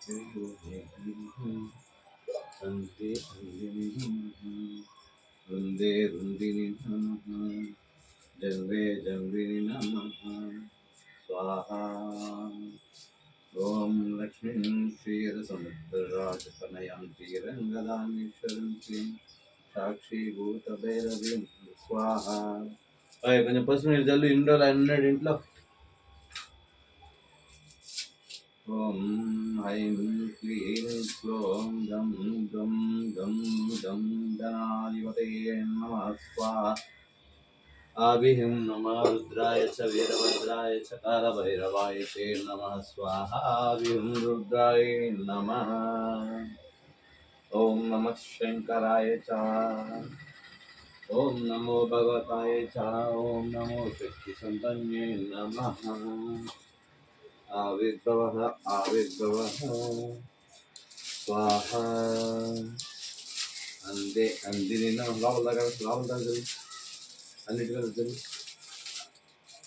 वन्दे अन्दिनि नमः वन्दे रुन्दिनि नमः जन्मे जन्मिनि नमः स्वाहा ॐ लक्ष्मीं क्षीरसमुद्रराजतनयां श्रीरङ्गदामेश्वरीं श्रीं साक्षीभूतभैरवीं स्वाहा కొంచెం పసుపు నీళ్ళు చల్లు ఇండోలో అన్నాడు ఇంట్లో ఓం ఐం క్లీం క్లోం గం గం గం గం గణాధిపతయే నమః స్వాహా आभिहिं नमः रुद्राय च वीरभद्राय च कालभैरवाय ते नमः स्वाहा आभिहिं रुद्राय नमः ॐ नमः शङ्कराय च ॐ नमो भगवताय च ॐ नमो शक्तिसम्पन्ने नमः आविर्भवः आविर्भवः स्वाहा अंदे अंदिनी नमः लावल अन्निटिकल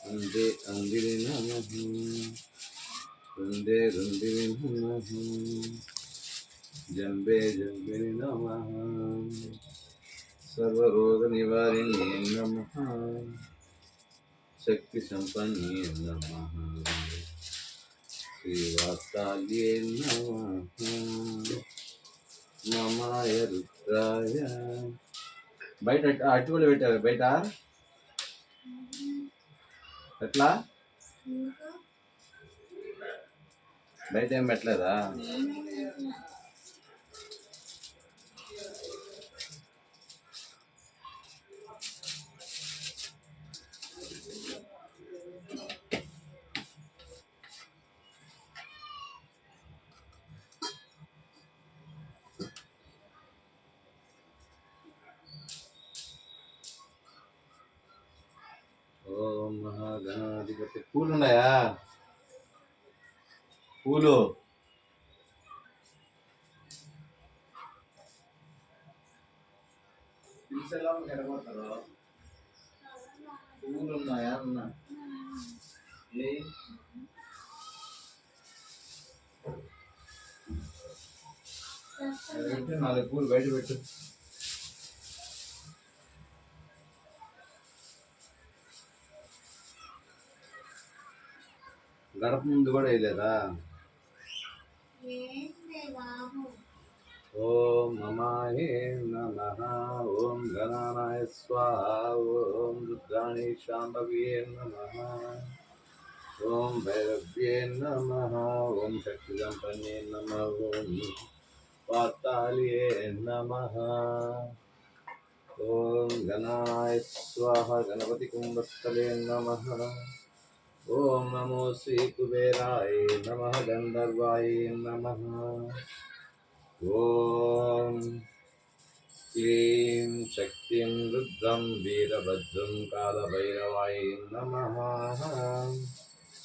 अंदे अंदिनी नमः रुंदे रुंदिनी नमः जंबे जंबिनी नमः सर्वरोग निवारिणे नमः शक्ति संपन्ने नमः श्रीवात्साल्ये नमः नमाय रुद्राय బయట అట్టుబడి పెట్టారు బయట ఎట్లా బయట ఏం పెట్టలేదా ఓం మహాగణాధిపతి పూలు ఉన్నాయా పూలు ఎలా ఎడబోతారు పూలు ఉన్నాయా అన్నా పెట్టు 4 పూలు బయట పెట్టు గడప ముందు కూడా వేయలేదా ఓం నమాయ నమః ఓం గణానాయ స్వాహా ఓం రుద్రాణి శాంభవ్యే నమః ఓం భైరవ్యే నమః ఓం శక్తి సంపన్నే నమః ఓం వాత్తాల్యే నమః ఓం గణాయ స్వాహా గణపతి కుంభస్థలే నమః ఓం నమో శ్రీ కుబేరాయ నమః గంధర్వాయ నమః ఓం క్లీం శక్తిం రుద్రం వీరభద్రం కాలభైరవాయ నమః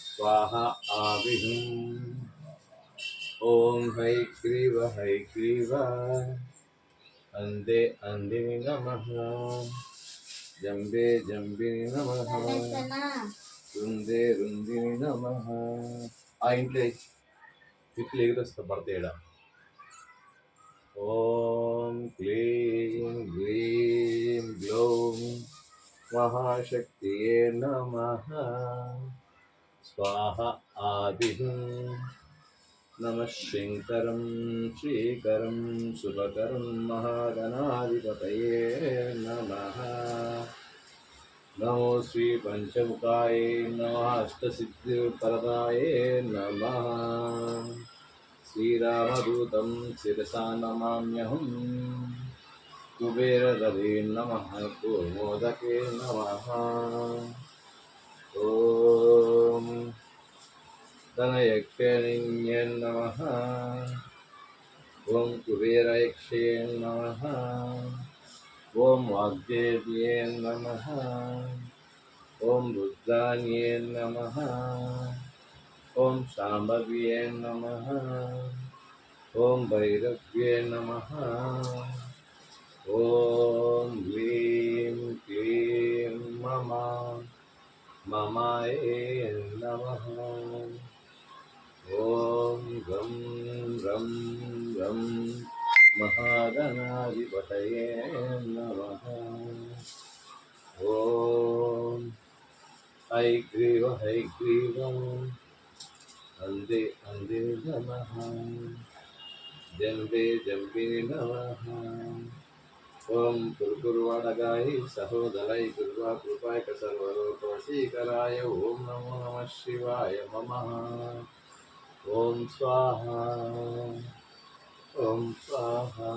స్వాహా ఆవిహం ఓం హైగ్రీవ అందే అందిని నమః జంబే జంబిని నమః రుందే రుందిని నమః ఆ ఇంట్లో ఇట్లు ఎగురొస్తా పడతాడ ఓం క్లీం గ్లీం గ్లౌం మహాశక్తియే నమః స్వాహ ఆదిహం నమః శంకరం శ్రీకరం శుభకరం మహాగణాధిపతయే నమః నమో శ్రీ పంచముఖాయ నమః అష్టసిద్ధిపరదాయ నమః శ్రీరామదూతం శిరసా నమామ్యహం కుబేరరవే నమః కుమోదకే నమః ఓం ధనయక్షిణ్యే నమః ఓం కుబేరయక్షే నమః ఓం వాగ్దేవ్యే నమః ఓం రుద్రాణ్యే నమః ఓం శాంభవ్యే నమః ఓం భైరవ్యే నమః ఓం హ్రీం క్లీం మమాయ నమః ఓం గం रं रं महागणाधिपतये नमः। ॐ हयग्रीव हयग्रीवं वन्दे वन्दे नमः। जम्बे जम्बे नमः। ओम गुरुगुरुवाणगाय सहोदराय गुरुवा कृपाय सर्वलोकवशीकराय ओम नमो नमः शिवाय नमः। ओम स्वाहा ओम स्वाहा।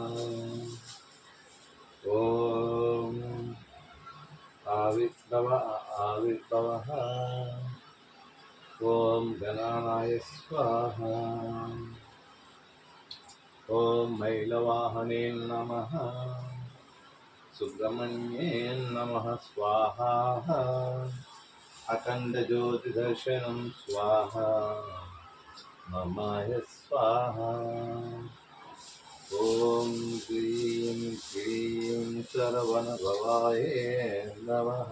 ओम आविर्भव आविर्भवः। ओम गणानाय स्वाहा। ओम मैलवाहने नमः। सुब्रह्मण्ये नमः स्वाहा। अखंड ज्योति दर्शनम स्वाहा। ममाय स्वाहा। ओम क्लीं क्लीं सरवण भवाय नमः।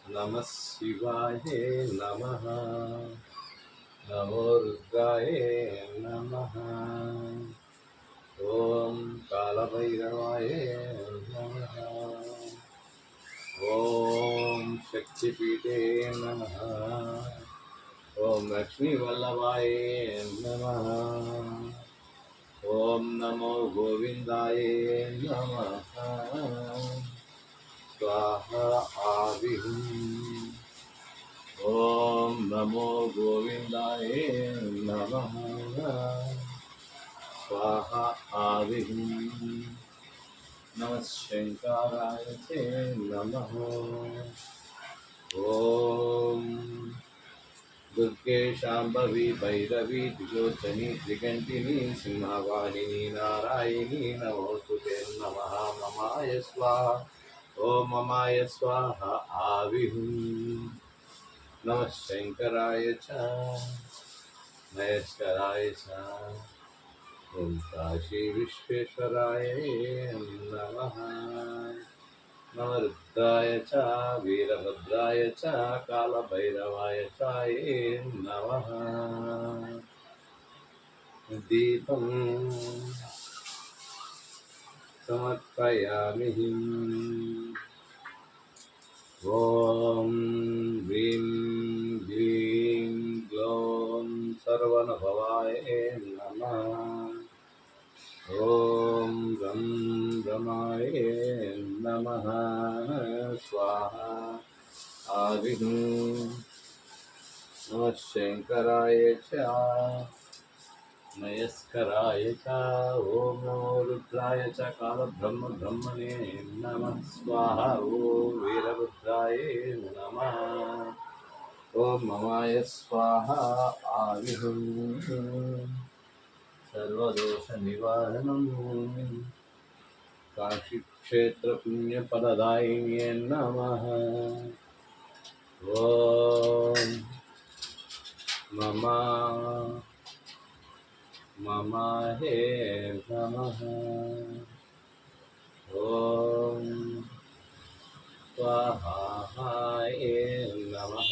नमः शिवाय नमः। नमो रुद्राय नमः। ओम कालभैरवाय नमः। ओम शक्तिपीठे नमः। ओम लक्ष्मीवल्लभाय नमः। ओम नमो गोविंदाय नमः। स्वाहा आविः। ओम नमो गोविंदाय नमः। स्वाहा आविः। नमः शंकराय ते नमः। ओम दुर्गे शांभवी भैरवी त्रिलोचनी त्रिकंटिनी सिंहवाहिनी नारायणी नमोस्तुते नमः। ममाय स्वाहा। ओम ममाय स्वाहा आविः। नमः शंकराय च महेश्वराय च। ओम काशी विश्वेश्वराय नमः। नमः रुद्राय च वीरभद्राय च कालभैरवाय च नमः। दीपं समर्पयामि। ॐ ह्रीं ग्लीं ग्लौं सर्वनभवाय नमः। ॐ रं रमाय नमः। स्वाहा आविः। नमः शंकराय च मयस्कराय च। ओम नमो रुद्राय च कालब्रह्म ब्रह्मणे नमः। स्वाहा। ओम वीरभद्राय नमः। ओम ममाय स्वाहा आविः। सर्वदोष निवारणं काशी क्षेत्र पुण्य फलदायिन्ये नमः। ओम मम हे नमः। ओम स्वाहाय नमः।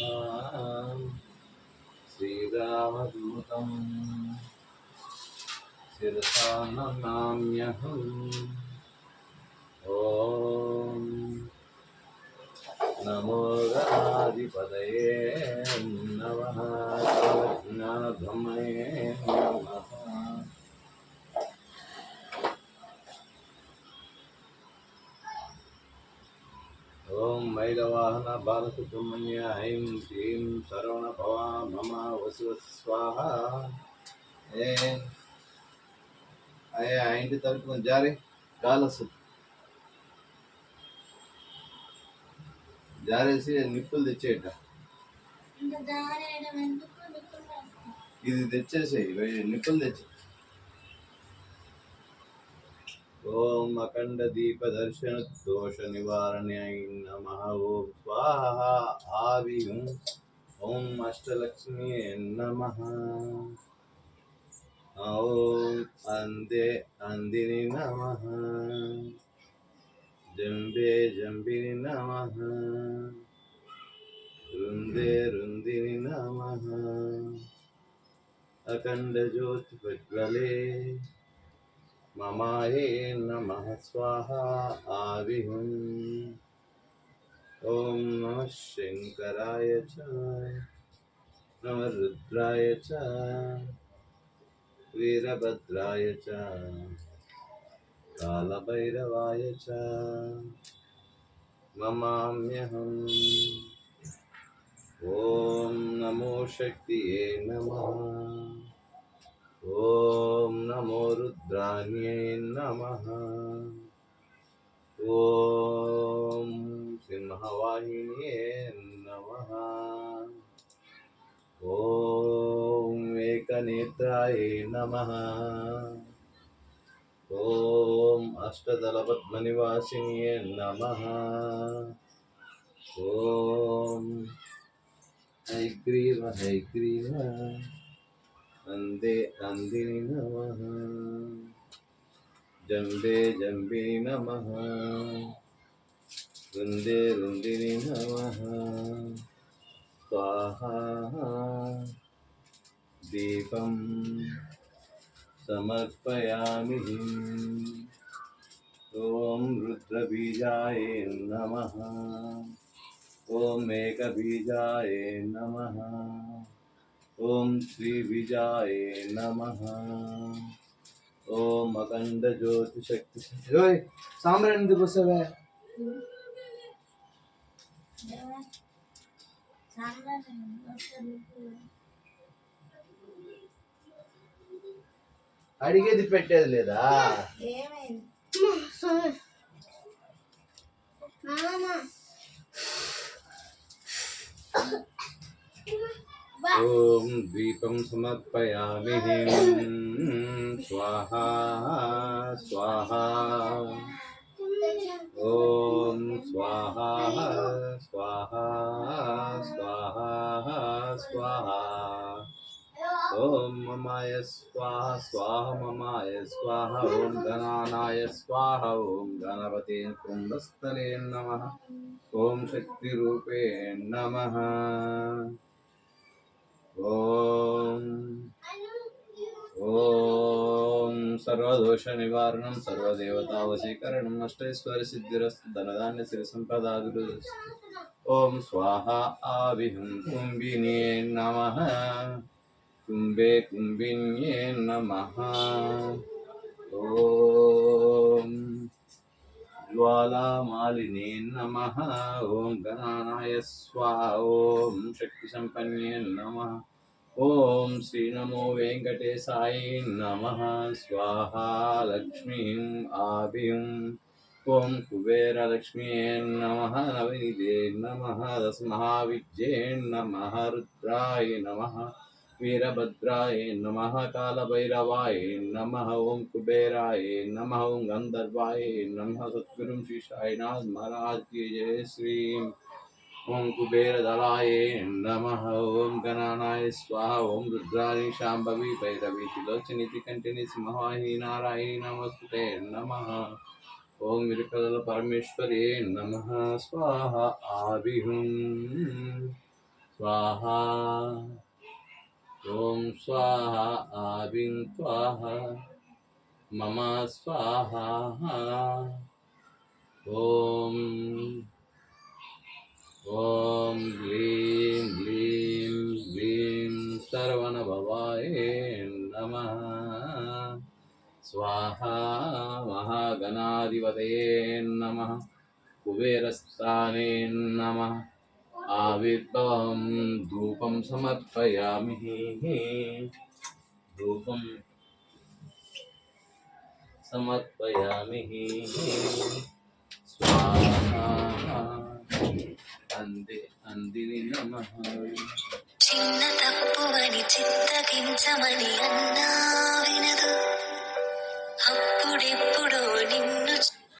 श्रीरामदूतं शिरसा नमाम्यहम्। ओम नमो गणाधिपतये नमः। ज्ञानब्रह्मणे नमः। ओम मैलवाहन बालसुब्रह्मण्य ऐं क्लीं सरवणभवा मम वसु स्वाहा। అయ్యా ఇంటి తలుపు జారి గాలి వస్తుంది. జారేసి నిప్పులు తెచ్చేయట. ఇది తెచ్చేసేయి నిప్పులు తెచ్చి. ఓం అఖండ దీప దర్శన దోష నివారణ్యాయ నమః. ఓం స్వాహా ఆవిహం. ఓం అష్టలక్ష్మి నమః. ఓం అందే అందిని నమః. జంబే జంబిని నమః. రుందే రుందిని నమః. अखण्डज्योतिप्रज्वले ममाये नमः स्वाहा आविहुम्। ॐ नमः शङ्कराय च नमः रुद्राय च वीरभद्राय च कालभैरवाय च नमाम्यहम्। ॐ नमो शक्तिये नमः। ॐ नमो रुद्राण्ये नमः। ॐ सिंहवाहिन्ये नमः। ॐ एकनेत्राय नमः। ॐ अष्टदलपद्मनिवासिन्ये नमः। ॐ हयग्रीव हयग्रीव नन्दे नन्दिनि नमः। जम्बे जम्बिनि नमः। रुन्दे रुन्दिनि नमः। स्वाहा दीपं समर्पयामि। ॐ रुद्रबीजाय नमः। ॐ एकबीजाय नमः। ॐ श्रीबीजाय नमः। ॐ अखण्डज्योतिशक्ति साम्राज्य दिवसवे అడిగేది పెట్టేది లేదా? ఓం దీపం సమర్పయామి। స్వాహా స్వాహా ఓం స్వాహా స్వాహా స్వాహా స్వాహా ఓం మమాయ స్వాహ స్వాహ మమాయ స్వాహ ఓం గణానాయ స్వాహ ఓం గణపతే కుంభస్థలే నమః ఓం శక్తి రూపే నమః ఓం ఓం సర్వదోష నివారణం సర్వదేవతా వశీకరణం అష్టైశ్వర్య సిద్ధిరస్తు ధనధాన్య సిరి సంపదాభివృద్ధిరస్తు ఓం స్వాహ ఆవిహం కుంభినే నమః కుంభే కుంభిన్యే నమః ఓం జ్వాలామాలినే నమః ఓం గణానాయ స్వాహ ఓం శక్తి సంపన్నే నమః ఓం శ్రీ నమో వెంకటేశాయ నమః స్వాహా లక్ష్మీం ఆవిం ఓం కుబేరలక్ష్మ్యే నమః నవనిధే నమః దశమహావిద్యే నమః రుద్రాయ నమః वीरभद्राय नमः कालभैरवाय नमः ओं कुबेराय नमः ओं गंधर्वाय नमः सद्गुरु श्री साईनाथ महाराज की जय श्री ओं कुबेरदलाय नमः ओं गणानाय स्वाहा ओं रुद्राय शांभवी भैरवी त्रिलोचनी कंठिनी सिंहवाहिनी नारायणी नमस्ते नमः ओं विरकल परमेश्वरी नमः स्वाहा आविहुं स्वाहा ओम स्वाहा आविं स्वाहा मम स्वाहा ओम ओम ग्लीं ग्लीं ग्लीं सर्वनभवाय नमः स्वाहा महागणाधिपतये नमः कुबेरस्थाने नमः आविर्भवं धूपं समर्पयामि धूपं समर्पयामि स्वाहा अंदिनि नमः చిన్న తప్పువని చిత్తగించమని అన్నా వినదు